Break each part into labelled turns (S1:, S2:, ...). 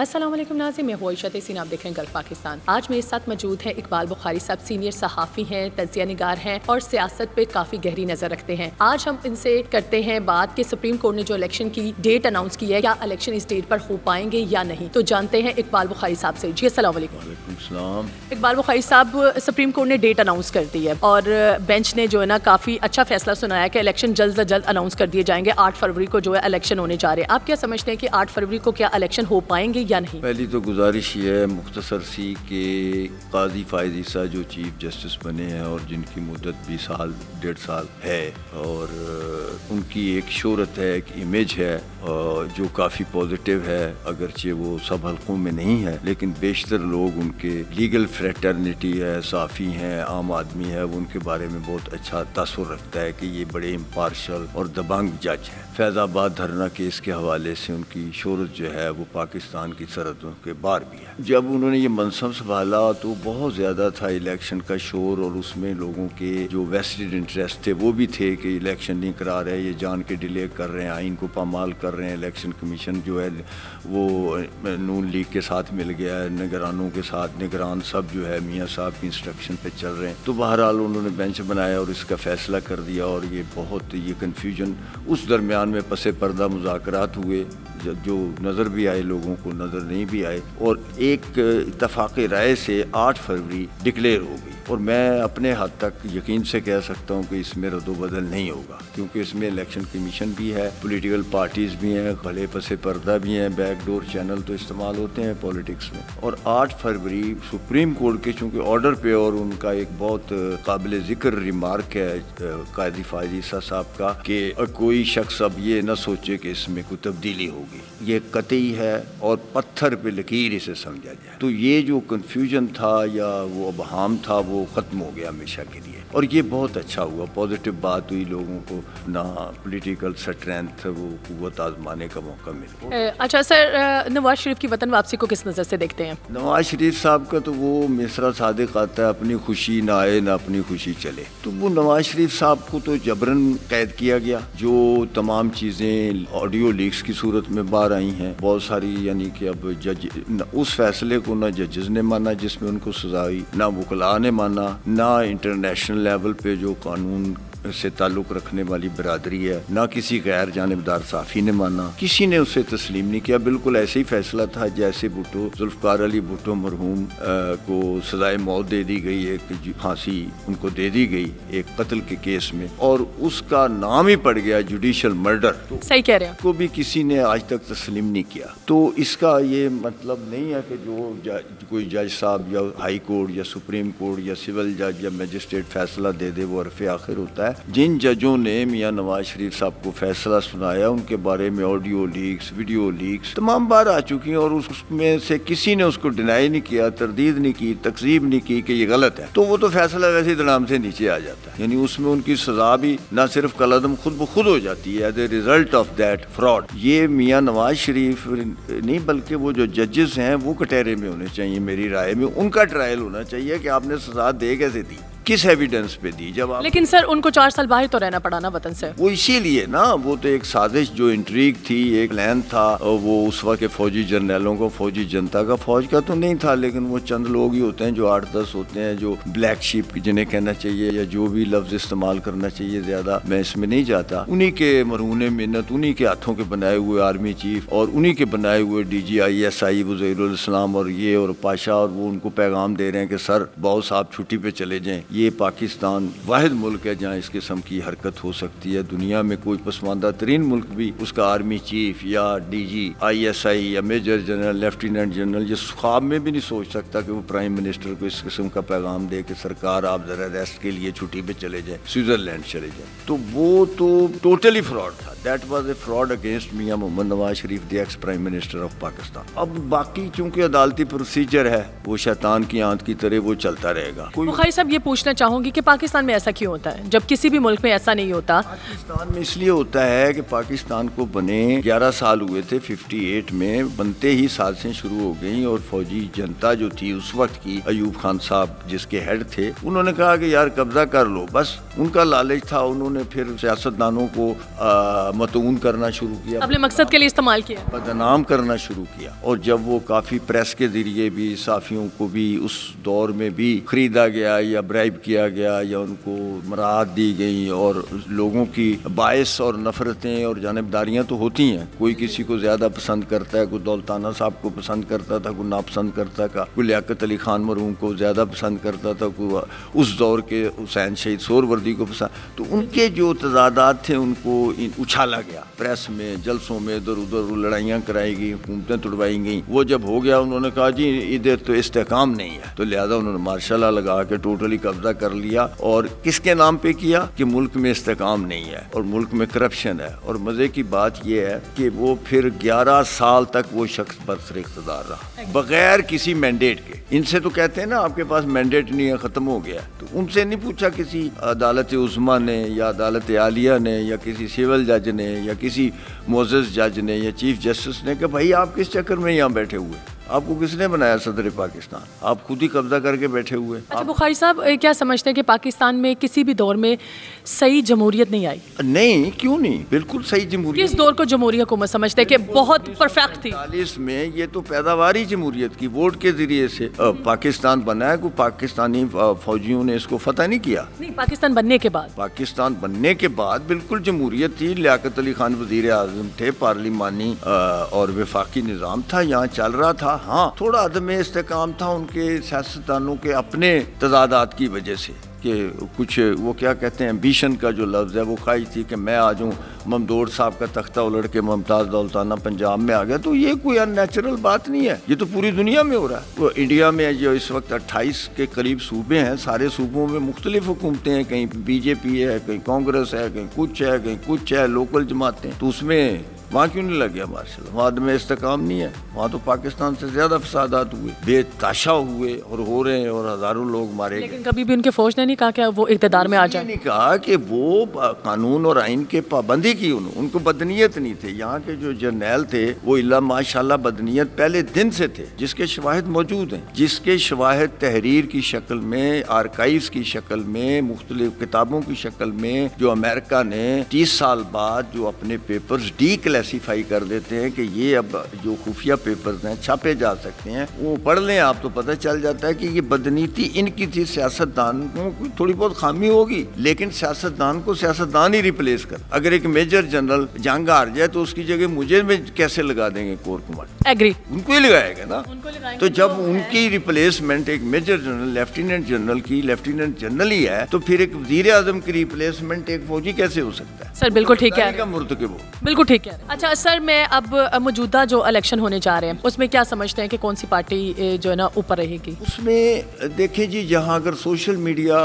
S1: السلام علیکم ناظرین، میں عائشہ تحسین، آپ دیکھ رہے ہیں گلف پاکستان۔ آج میرے ساتھ موجود ہیں اقبال بخاری صاحب، سینئر صحافی ہیں، تجزیہ نگار ہیں اور سیاست پہ کافی گہری نظر رکھتے ہیں۔ آج ہم ان سے کرتے ہیں بات کہ سپریم کورٹ نے جو الیکشن کی ڈیٹ اناؤنس کی ہے، کیا الیکشن اس ڈیٹ پر ہو پائیں گے یا نہیں، تو جانتے ہیں اقبال بخاری صاحب سے۔ جی السلام علیکم۔
S2: وعلیکم السلام۔
S1: اقبال بخاری صاحب، سپریم کورٹ نے ڈیٹ اناؤنس کر دی ہے اور بینچ نے جو ہے نا کافی اچھا فیصلہ سنایا کہ الیکشن جلد از جلد اناؤنس کر دیے جائیں گے۔ 8 فروری کو جو ہے الیکشن ہونے جا رہے ہیں۔ آپ کیا سمجھتے ہیں کہ 8 فروری کو کیا الیکشن ہو پائیں گے یا نہیں؟
S2: پہلی تو گزارش یہ ہے مختصر سی کہ قاضی فائز عیسیٰ جو چیف جسٹس بنے ہیں اور جن کی مدت 20 سال 1.5 سال ہے اور ان کی ایک شہرت ہے، ایک امیج ہے جو کافی پازیٹیو ہے، اگرچہ وہ سب حلقوں میں نہیں ہے لیکن بیشتر لوگ ان کے لیگل فریٹرنیٹی ہے، صحافی ہیں، عام آدمی ہے، وہ ان کے بارے میں بہت اچھا تاثر رکھتا ہے کہ یہ بڑے امپارشل اور دبنگ جج ہیں۔ فیض آباد دھرنا کیس کے حوالے سے ان کی شہرت جو ہے وہ پاکستان کی سرحدوں کے باہر بھی ہے۔ جب انہوں نے یہ منصب سنبھالا تو بہت زیادہ تھا الیکشن کا شور اور اس میں لوگوں کے جو ویسٹڈ انٹرسٹ تھے وہ بھی تھے کہ الیکشن نہیں کرا رہے، یہ جان کے ڈیلے کر رہے ہیں، آئین کو پامال کر رہے ہیں۔ الیکشن کمیشن جو ہے وہ نون لیگ کے ساتھ مل گیا ہے، نگرانوں کے ساتھ، نگران سب جو ہے میاں صاحب کی انسٹرکشن پہ چل رہے ہیں۔ تو بہرحال انہوں نے بینچ بنایا اور اس کا فیصلہ کر دیا اور یہ کنفیوژن اس درمیان میں پس پردہ مذاکرات ہوئے جو نظر بھی آئے، لوگوں کو نظر نہیں بھی آئے، اور ایک اتفاق رائے سے 8 فروری ڈکلیئر ہو گئی۔ اور میں اپنے حد تک یقین سے کہہ سکتا ہوں کہ اس میں رد و بدل نہیں ہوگا، کیونکہ اس میں الیکشن کمیشن بھی ہے، پولیٹیکل پارٹیز بھی ہیں، کھلے پس پردہ بھی ہیں، بیک ڈور چینل تو استعمال ہوتے ہیں پولیٹکس میں۔ اور 8 فروری سپریم کورٹ کے چونکہ آرڈر پہ، اور ان کا ایک بہت قابل ذکر ریمارک ہے قاضی فائز عیسیٰ صاحب کا کہ کوئی شخص اب یہ نہ سوچے کہ اس میں کوئی تبدیلی ہوگی، یہ قطعی ہے اور پتھر پہ لکیر اسے سمجھا جائے۔ تو یہ جو کنفیوژن تھا یا وہ ابہام تھا وہ ختم ہو گیا ہمیشہ کے لیے، اور یہ بہت اچھا ہوا، پازیٹیو بات ہوئی، لوگوں کو نہ پولیٹیکل اسٹرینتھ وہ قوت آزمانے کا موقع ملا۔
S1: اچھا سر، نواز شریف کی وطن واپسی کو کس نظر سے دیکھتے ہیں؟
S2: نواز شریف صاحب کا تو وہ مصرع صادق آتا ہے، اپنی خوشی نہ آئے نہ اپنی خوشی چلے۔ تو وہ نواز شریف صاحب کو تو جبراً قید کیا گیا، جو تمام چیزیں آڈیو لیکس کی صورت میں باہر آئی ہیں بہت ساری، یعنی کہ اب جج اس فیصلے کو نہ ججز نے مانا جس میں ان کو سزا ہوئی، نہ وکلاء نے مانا، نہ انٹرنیشنل لیول پہ جو قانون سے تعلق رکھنے والی برادری ہے، نہ کسی غیر جانبدار صحافی نے مانا، کسی نے اسے تسلیم نہیں کیا۔ بالکل ایسے ہی فیصلہ تھا جیسے بھٹو، ذوالفقار علی بھٹو مرحوم کو سزائے موت دے دی گئی، ایک پھانسی ان کو دے دی گئی ایک قتل کے کیس میں، اور اس کا نام ہی پڑ گیا جوڈیشل مرڈر۔
S1: صحیح کہہ رہے ہیں،
S2: کو بھی کسی نے آج تک تسلیم نہیں کیا۔ تو اس کا یہ مطلب نہیں ہے کہ جو کوئی جج صاحب یا ہائی کورٹ یا سپریم کورٹ یا سول جج یا میجسٹریٹ فیصلہ دے دے وہ عرف آخر ہوتا ہے۔ جن ججوں نے میاں نواز شریف صاحب کو فیصلہ سنایا ان کے بارے میں آڈیو لیکس، ویڈیو لیکس تمام بار آ چکی ہیں، اور اس میں سے کسی نے اس کو ڈینائی نہیں کیا، تردید نہیں کی، تکذیب نہیں کی کہ یہ غلط ہے، تو وہ تو فیصلہ ویسے ہی دڑام سے نیچے آ جاتا ہے۔ یعنی اس میں ان کی سزا بھی نہ صرف کالعدم خود بخود ہو جاتی ہے as a result of that fraud. یہ میاں نواز شریف نہیں بلکہ وہ جو ججز ہیں وہ کٹہرے میں ہونے چاہیے، میری رائے میں ان کا ٹرائل ہونا چاہیے کہ آپ نے سزا دے کیسے دی، کس ایویڈنس پہ دی۔ جب آپ
S1: لیکن سر ان کو 4 سال باہر تو رہنا پڑا نا وطن سے۔
S2: وہ اسی لیے نا، وہ تو ایک سازش جو انٹریگ تھی، ایک پلان تھا، وہ اس وقت کے فوجی جرنیلوں کو، فوجی جنتا کا، فوج کا تو نہیں تھا، لیکن وہ چند لوگ ہی ہوتے ہیں جو 8-10 ہوتے ہیں جو بلیک شیپ جنہیں کہنا چاہیے یا جو بھی لفظ استعمال کرنا چاہیے، زیادہ میں اس میں نہیں جاتا۔ انہی کے مرہون محنت، انہی کے ہاتھوں کے بنائے ہوئے آرمی چیف اور انہی کے بنائے ہوئے ڈی جی ISI وزیر الاسلام اور یہ اور پاشا، اور وہ ان کو پیغام دے رہے ہیں کہ سر باؤ صاحب چھٹی پہ چلے جائیں۔ یہ پاکستان واحد ملک ہے جہاں اس قسم کی حرکت ہو سکتی ہے۔ دنیا میں کوئی پسماندہ ترین ملک بھی اس کا آرمی چیف یا DG ISI یا میجر جنرل، لیفٹیننٹ جنرل یہ خواب میں بھی نہیں سوچ سکتا کہ وہ پرائم منسٹر کو اس قسم کا پیغام دے کہ سرکار آپ ذرا ریسٹ کے لیے چھٹی پہ چلے جائیں، سوئٹزرلینڈ چلے جائیں۔ تو وہ تو ٹوٹلی فراڈ تھا، that was a fraud against Mian Muhammad Nawaz Sharif, the ex prime minister of Pakistan. اب باقی چونکہ عدالتی پروسیجر ہے وہ شیطان کی آنت کی طرح وہ چلتا رہے گا۔
S1: بخاری صاحب یہ پوچھنا پوچھنا چاہوں گی کہ پاکستان میں ایسا کیوں ہوتا ہے جب کسی بھی ملک میں ایسا نہیں ہوتا؟
S2: پاکستان میں اس لیے ہوتا ہے کہ پاکستان کو بنے 11 سال ہوئے تھے 58 میں، بنتے ہی سازشیں شروع ہو گئیں اور فوجی جنتا جو تھی اس وقت کی، ایوب خان صاحب جس کے ہیڈ تھے، انہوں نے کہا کہ یار قبضہ کر لو، بس ان کا لالچ تھا، انہوں نے پھر سیاستدانوں کو متعون کرنا شروع کیا،
S1: اپنے مقصد کے لیے استعمال کیا،
S2: بدنام کرنا شروع کیا، اور جب وہ کافی پریس کے ذریعے بھی صحافیوں کو بھی اس دور میں بھی خریدا گیا یا برائب کیا گیا یا ان کو مراعات دی گئی، اور لوگوں کی باعث اور نفرتیں اور جانبداریاں تو ہوتی ہیں، کوئی کسی کو زیادہ پسند کرتا ہے، کوئی دولتانہ صاحب کو پسند کرتا تھا، کوئی ناپسند کرتا تھا، کوئی لیاقت علی خان مرحوم کو زیادہ پسند کرتا تھا، کوئی اس دور کے حسین شہید سہروردی کو پسند، تو ان کے جو تضادات تھے ان کو اچھالا گیا پریس میں، جلسوں میں، ادھر ادھر لڑائیاں کرائی گئی، حکومتیں توڑوائی گئیں۔ وہ جب ہو گیا انہوں نے کہا جی ادھر تو استحکام نہیں ہے، تو لہذا انہوں نے مارشل لا لگا کے ٹوٹلی قبضہ کر لیا، اور کس کے نام پہ کیا کہ ملک میں استحکام نہیں ہے اور ملک میں کرپشن ہے۔ اور مزے کی بات یہ ہے کہ وہ پھر 11 سال تک وہ شخص برسر اقتدار رہا بغیر کسی مینڈیٹ کے۔ ان سے تو کہتے ہیں نا آپ کے پاس مینڈیٹ نہیں ہے، ختم ہو گیا، تو ان سے نہیں پوچھا کسی عدالت عظمیٰ نے یا عدالت عالیہ نے یا کسی سول جج نے یا کسی معزز جج نے یا چیف جسٹس نے کہ بھائی آپ کس چکر میں یہاں بیٹھے ہوئے، آپ کو کس نے بنایا صدر پاکستان، آپ خود ہی قبضہ کر کے بیٹھے ہوئے۔
S1: اچھا بخاری صاحب، کیا سمجھتے ہیں کہ پاکستان میں کسی بھی دور میں صحیح جمہوریت نہیں آئی؟
S2: نہیں، کیوں نہیں، بالکل صحیح جمہوریت۔
S1: کس دور کو جمہوری حکومت سمجھتے ہیں کہ بہت پرفیکٹ تھی؟
S2: 1947 میں یہ تو پیداواری جمہوریت کی، ووٹ کے ذریعے سے پاکستان بنا ہے، کوئی پاکستانی فوجیوں نے اس کو فتح نہیں کیا۔
S1: نہیں، پاکستان بننے کے بعد،
S2: پاکستان بننے کے بعد بالکل جمہوریت تھی، لیاقت علی خان وزیر اعظم تھے، پارلیمانی اور وفاقی نظام تھا، یہاں چل رہا تھا۔ ہاں، تھوڑا عدم استحکام تھا ان کے سیاستدانوں کے اپنے تضادات کی وجہ سے، کہ کچھ وہ کیا کہتے ہیں ایمبیشن کا جو لفظ ہے، وہ خواہش تھی کہ میں آ جاؤں، ممدوڑ صاحب کا تختہ الٹ کے ممتاز دولتانہ پنجاب میں آ گیا، تو یہ کوئی ان نیچرل بات نہیں ہے، یہ تو پوری دنیا میں ہو رہا ہے۔ وہ انڈیا میں جو اس وقت 28 کے قریب صوبے ہیں، سارے صوبوں میں مختلف حکومتیں ہیں، کہیں بی جے پی ہے، کہیں کانگریس ہے، کہیں کچھ ہے، لوکل جماعتیں، تو اس میں وہاں کیوں نہیں لگ گیا مارشل؟ وہاں میں استحکام نہیں ہے، وہاں تو پاکستان سے زیادہ فسادات ہوئے، بے تاشا ہوئے اور ہو رہے ہیں، اور ہزاروں لوگ مارے گئے۔
S1: لیکن کبھی بھی ان کے فوج نے نہیں کہا کہ وہ اقتدار میں آ جائیں؟
S2: نہیں کہا کہ وہ قانون اور آئین کے پابندی کی، ان کو بدنیت نہیں تھے۔ یہاں کے جو جرنیل تھے وہ اللہ ماشاءاللہ بدنیت پہلے دن سے تھے، جس کے شواہد موجود ہیں، جس کے شواہد تحریر کی شکل میں، آرکائیوز کی شکل میں، مختلف کتابوں کی شکل میں، جو امریکہ نے 30 سال بعد جو اپنے پیپرز ڈی کلاسیفائی کر دیتے ہیں کہ یہ اب جو خفیہ پیپرز ہیں چھاپے جا سکتے ہیں، وہ پڑھ لیں آپ تو پتہ چل جاتا ہے کہ یہ بدنیتی ان کی تھی۔ سیاستدانوں کو تھوڑی بہت خامی ہوگی، لیکن سیاستدان کو سیاستدان ہی ریپلیس کر۔ اگر ایک میجر جنرل جنگ ہار جائے تو اس کی جگہ مجھے میں کیسے لگا دیں گے کور کمانڈر؟
S1: ایگری،
S2: ان کو ہی لگائے گا نا۔ تو جب ان کی ریپلیسمنٹ ایک میجر جنرل لیفٹیننٹ جنرل کی لیفٹیننٹ جنرل ہی ہے، تو پھر ایک وزیر اعظم کی ریپلیسمنٹ ایک فوجی کیسے ہو سکتا ہے؟
S1: سر بالکل ٹھیک ہے،
S2: مرتکب ہو،
S1: بالکل ٹھیک ہے۔ اچھا سر، میں اب موجودہ جو الیکشن ہونے جا رہے ہیں اس میں کیا سمجھتے ہیں کہ کون سی پارٹی جو ہے نا اوپر رہے گی؟
S2: اس میں دیکھیں جی، جہاں اگر سوشل میڈیا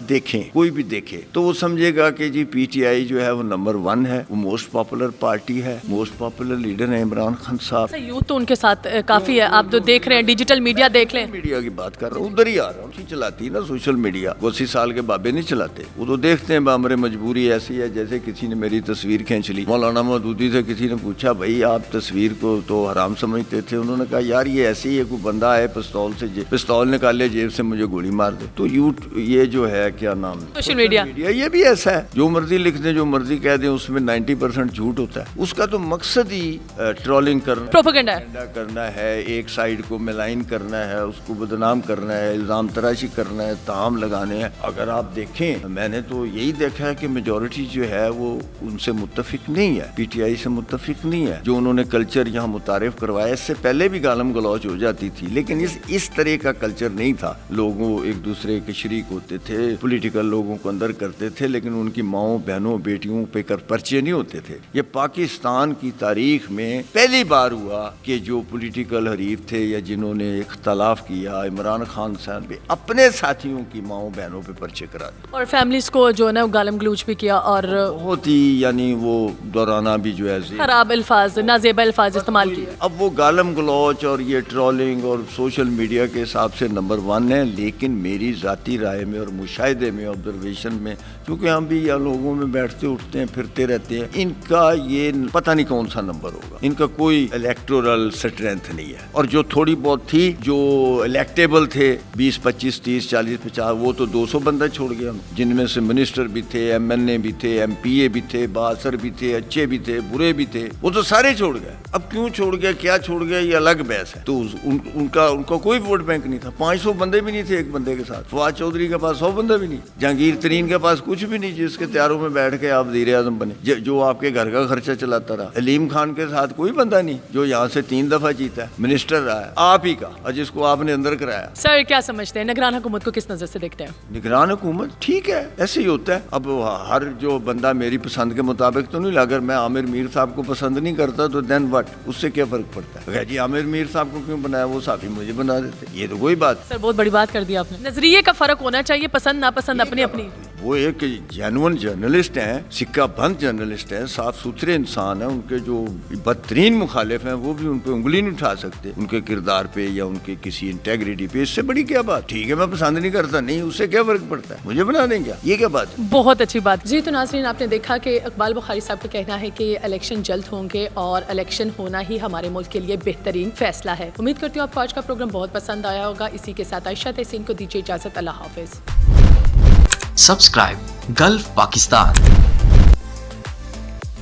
S2: دیکھیں، کوئی بھی دیکھے تو وہ سمجھے گا کہ جی پی ٹی آئی جو ہے وہ نمبر 1 ہے، وہ موسٹ پاپولر پارٹی ہے، موسٹ پاپولر لیڈر ہیں عمران خان صاحب۔
S1: یوتھ تو ان کے ساتھ کافی ہے، آپ جو دیکھ رہے ہیں ڈیجیٹل میڈیا دیکھ لیں،
S2: میڈیا کی بات کر رہا ہوں، ادھر ہی آ رہا ہوں، اسی چلاتی ہے نا سوشل میڈیا، وہ 80 سال کے بابے نہیں چلاتے، وہ تو دیکھتے ہیں بامر مجبوری ایسی ہے۔ جیسے کسی نے میری تصویر کھینچ لی، مولانا مودودی سے کسی نے پوچھا بھائی آپ تصویر کو تو حرام سمجھتے تھے، انہوں نے کہا یار یہ ایسے ہی ہے، کوئی بندہ ہے پستول نکالے جیب سے مجھے گولی مار دے۔ تو یہ جو ہے کیا نام
S1: سوشل میڈیا،
S2: یہ بھی ایسا ہے، جو مرضی لکھ دیں، جو مرضی کہہ دیں، اس میں 90% جھوٹ ہوتا ہے۔ اس کا تو مقصد ہی ٹرولنگ کرنا،
S1: پروپیگنڈا
S2: کرنا ہے، ایک سائیڈ کو ملائن کرنا ہے، اس کو بدنام کرنا ہے، الزام تراشی کرنا ہے، تہام لگانے ہیں۔ اگر آپ دیکھیں، میں نے تو یہی دیکھا ہے کہ میجورٹی جو ہے وہ ان سے متفق نہیں ہے، پی ٹی آئی سے متفق نہیں ہے۔ جو انہوں نے کلچر یہاں متعارف کروایا، اس سے پہلے بھی گالم گلوچ ہو جاتی تھی، لیکن اس طرح کا کلچر نہیں تھا۔ لوگوں ایک دوسرے کے شریک ہوتے تھے، پولیٹیکل لوگوں کو اندر کرتے تھے، لیکن ان کی ماؤں بہنوں بیٹیوں پہ پرچے نہیں ہوتے تھے۔ یہ پاکستان کی تاریخ میں پہلی بار ہوا کہ جو پولیٹیکل حریف تھے یا جنہوں نے اختلاف کیا، عمران خان صاحب نے اپنے ساتھیوں کی ماؤں بہنوں پہ پرچے کرا دیے،
S1: اور فیملیز کو جو ہے نا گالم گلوچ بھی کیا، اور
S2: بہت ہی یعنی وہ دورانہ بھی جو ہے
S1: خراب الفاظ، نازیبا الفاظ استعمال کیے۔
S2: اب وہ گالم گلوچ اور یہ ٹرولنگ اور سوشل میڈیا کے حساب سے نمبر 1 ہے، لیکن میری ذاتی رائے میں اور مشاہدے مشاہدے میں آبزرویشن میں، کیونکہ ہم بھی یا لوگوں میں بیٹھتے اٹھتے ہیں پھرتے رہتے ہیں، ان کا یہ پتہ نہیں کون سا نمبر ہوگا، ان کا کوئی الیکٹورل اسٹرینتھ نہیں ہے، اور جو تھوڑی بہت تھی جو الیکٹیبل تھے 20 25 30 40 50 وہ تو 200 بندہ چھوڑ گیا، جن میں سے منسٹر بھی تھے، ایم این اے بھی تھے، ایم پی اے بھی تھے، باثر بھی تھے، اچھے بھی تھے، برے بھی تھے، وہ تو سارے چھوڑ گئے۔ اب کیوں چھوڑ گیا، کیا چھوڑ گیا، یہ الگ بحث ہے۔ تو ان کا کوئی ووٹ بینک نہیں تھا، 500 بندے بھی نہیں تھے ایک بندے کے ساتھ، فواد چودھری کے پاس 100 بندہ بھی نہیں، جہانگیر ترین کے پاس کچھ بھی نہیں جس کے تیاروں میں بیٹھ کے آپ وزیر اعظم بنے، جو آپ کے گھر کا خرچہ چلاتا رہا۔ علیم خان کے ساتھ کوئی بندہ نہیں جو یہاں سے 3 دفعہ جیتا ہے، منسٹر رہا ہے آپ ہی کا، اور جس کو آپ نے اندر کرایا۔
S1: سر کیا سمجھتے ہیں نگران حکومت کو کس نظر سے دیکھتے ہیں؟
S2: نگران حکومت ٹھیک ہے، ایسے ہی ہوتا ہے۔ اب ہر جو بندہ میری پسند کے مطابق تو نہیں، اگر میں عامر میر صاحب کو پسند نہیں کرتا تو دین وٹ، اس سے کیا فرق پڑتا ہے؟ جی عامر میر صاحب کو کیوں بنایا، وہ صاحب ہی مجھے بنا دیتے، یہ تو کوئی بات۔
S1: سر بہت بڑی بات کر دی آپ نے، نظریے کا فرق ہونا چاہیے، پسند ناپسند اپنی اپنی۔
S2: وہ ایک جینون جرنلسٹ ہیں، سکہ بند جرنلسٹ ہیں، صاف ستھرے انسان ہیں، ان کے جو بدترین مخالف ہیں وہ بھی ان پہ انگلی نہیں اٹھا سکتے، ان کے کردار پہ یا ان کے کسی انٹیگریٹی پہ۔ اس سے بڑی کیا بات، ٹھیک ہے میں پسند نہیں کرتا، نہیں اس سے کیا فرق پڑتا ہے، مجھے بنا دیں گے، یہ کیا بات ہے؟
S1: بہت اچھی بات۔ جی تو ناظرین آپ نے دیکھا کہ اقبال بخاری صاحب کا کہنا ہے کہ الیکشن جلد ہوں گے اور الیکشن ہونا ہی ہمارے ملک کے لیے بہترین فیصلہ ہے۔ امید کرتی ہوں آپ کو آج کا پروگرام بہت پسند آیا ہوگا۔ اسی کے ساتھ عائشہ تحسین کو دیجیے اجازت، اللہ حافظ۔
S3: Subscribe golf Pakistan.